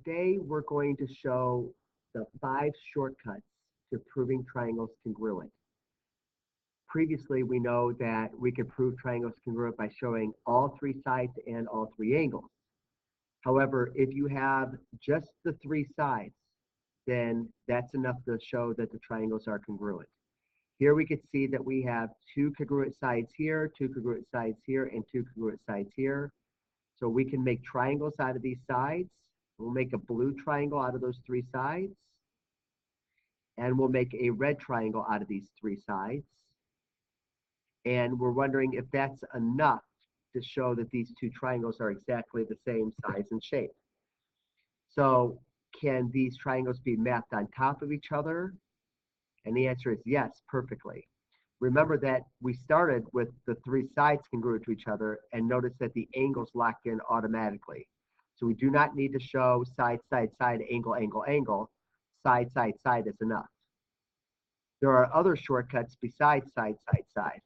today we're going to show the 5 shortcuts to proving triangles congruent. Previously, we know that we can prove triangles congruent by showing all 3 sides and all 3 angles. However, if you have just the 3 sides, then that's enough to show that the triangles are congruent. Here we can see that we have 2 congruent sides here, 2 congruent sides here, and 2 congruent sides here. So we can make triangles out of these sides. We'll make a blue triangle out of those 3 sides. And we'll make a red triangle out of these 3 sides. And we're wondering if that's enough to show that these 2 triangles are exactly the same size and shape. So can these triangles be mapped on top of each other? And the answer is yes, perfectly. Remember that we started with the 3 sides congruent to each other, and notice that the angles locked in automatically. So we do not need to show side, side, side, angle, angle, angle. Side, side, side is enough. There are other shortcuts besides side, side, side.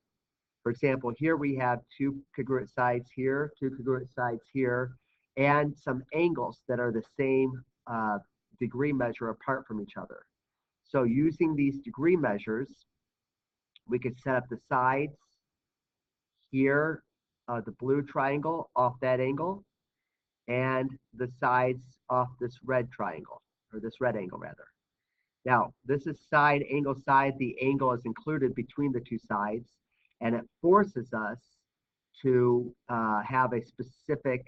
For example, here we have 2 congruent sides here, 2 congruent sides here, and some angles that are the same degree measure apart from each other. So using these degree measures, we could set up the sides here, the blue triangle off that angle, and the sides off this red triangle, or this red angle rather. Now, this is side, angle, side. The angle is included between the 2 sides, and it forces us to have a specific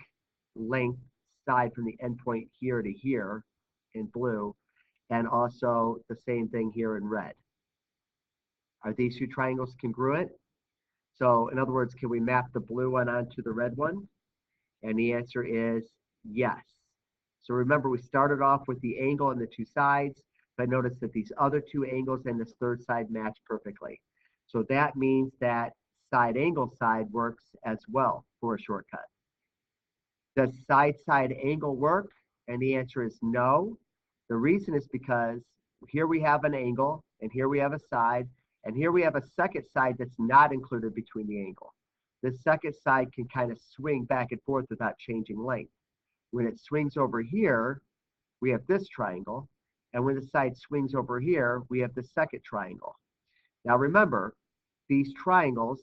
length side from the endpoint here to here in blue, and also the same thing here in red. Are these 2 triangles congruent? So in other words, can we map the blue one onto the red one? And the answer is yes. So remember, we started off with the angle and the 2 sides, but notice that these other 2 angles and this 3rd side match perfectly. So that means that side angle side works as well for a shortcut. Does side side angle work? And the answer is no. The reason is because here we have an angle, and here we have a side, and here we have a second side that's not included between the angle. This second side can kind of swing back and forth without changing length. When it swings over here, we have this triangle, and when the side swings over here, we have the second triangle. Now remember, these triangles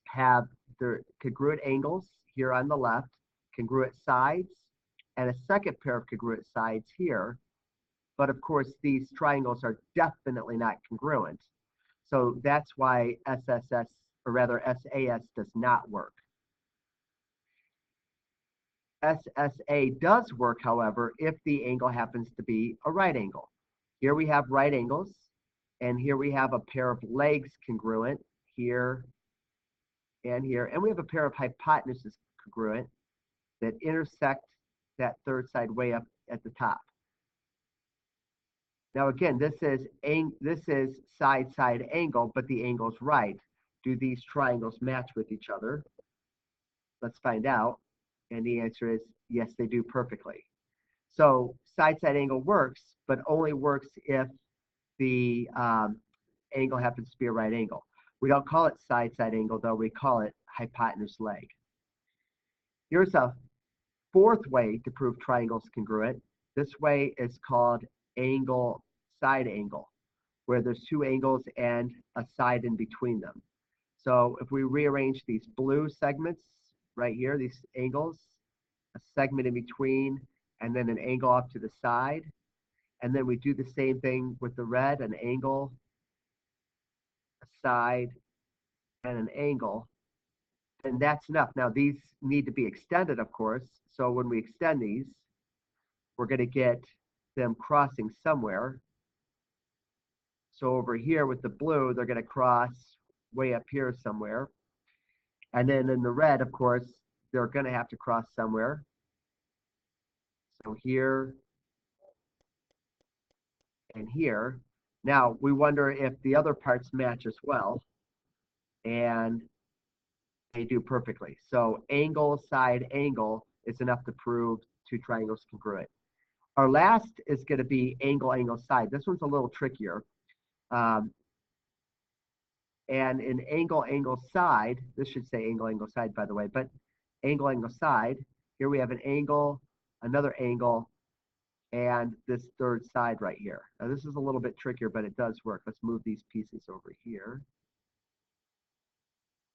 have their congruent angles here on the left, congruent sides, and a second pair of congruent sides here. But of course, these triangles are definitely not congruent. So that's why SSS, or rather SAS, does not work. SSA does work, however, if the angle happens to be a right angle. Here we have right angles, and here we have a pair of legs congruent here and here, and we have a pair of hypotenuses congruent that intersect that 3rd side way up at the top. Now again, this is side side angle, but the angle's right. Do these triangles match with each other? Let's find out. And the answer is yes, they do perfectly. So side side angle works, but only works if the angle happens to be a right angle. We don't call it side side angle, though. We call it hypotenuse-leg. Here's a 4th way to prove triangles congruent. This way is called angle side angle, where there's 2 angles and a side in between them. So if we rearrange these blue segments right here, these angles, a segment in between, and then an angle off to the side, and then we do the same thing with the red, an angle, a side, and an angle, and that's enough. Now these need to be extended, of course, so when we extend these, we're going to get them crossing somewhere. So over here with the blue, they're going to cross way up here somewhere. And then in the red, of course, they're going to have to cross somewhere. So here and here. Now, we wonder if the other parts match as well. And they do perfectly. So angle, side, angle is enough to prove 2 triangles congruent. Our last is going to be angle, angle, side. This one's a little trickier. And in angle, angle, side, this should say angle, angle, side, by the way, but angle, angle, side, here we have an angle, another angle, and this third side right here. Now this is a little bit trickier, but it does work. Let's move these pieces over here.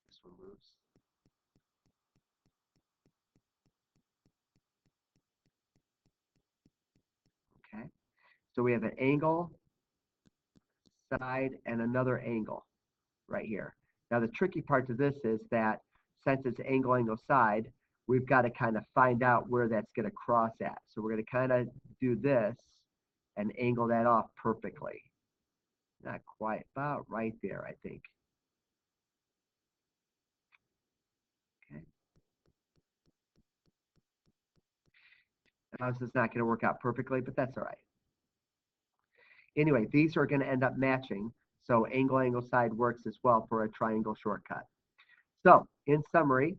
This one moves. Okay. So we have an angle, side, and another angle right here. Now the tricky part to this is that since it's angle, angle, side, we've got to kind of find out where that's going to cross at. So we're going to kind of do this and angle that off perfectly. Not quite, about right there, I think. Okay. Now this is not going to work out perfectly, but that's all right. Anyway, these are going to end up matching. So angle, angle, side works as well for a triangle shortcut. So in summary,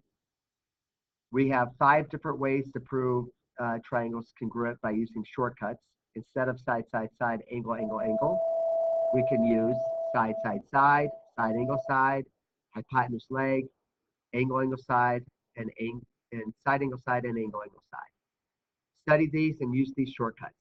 we have 5 different ways to prove triangles congruent by using shortcuts. Instead of side, side, side, angle, angle, angle, we can use side, side, side, side, angle, side, hypotenuse leg, angle, side, and side, angle, side, and angle, side. Study these and use these shortcuts.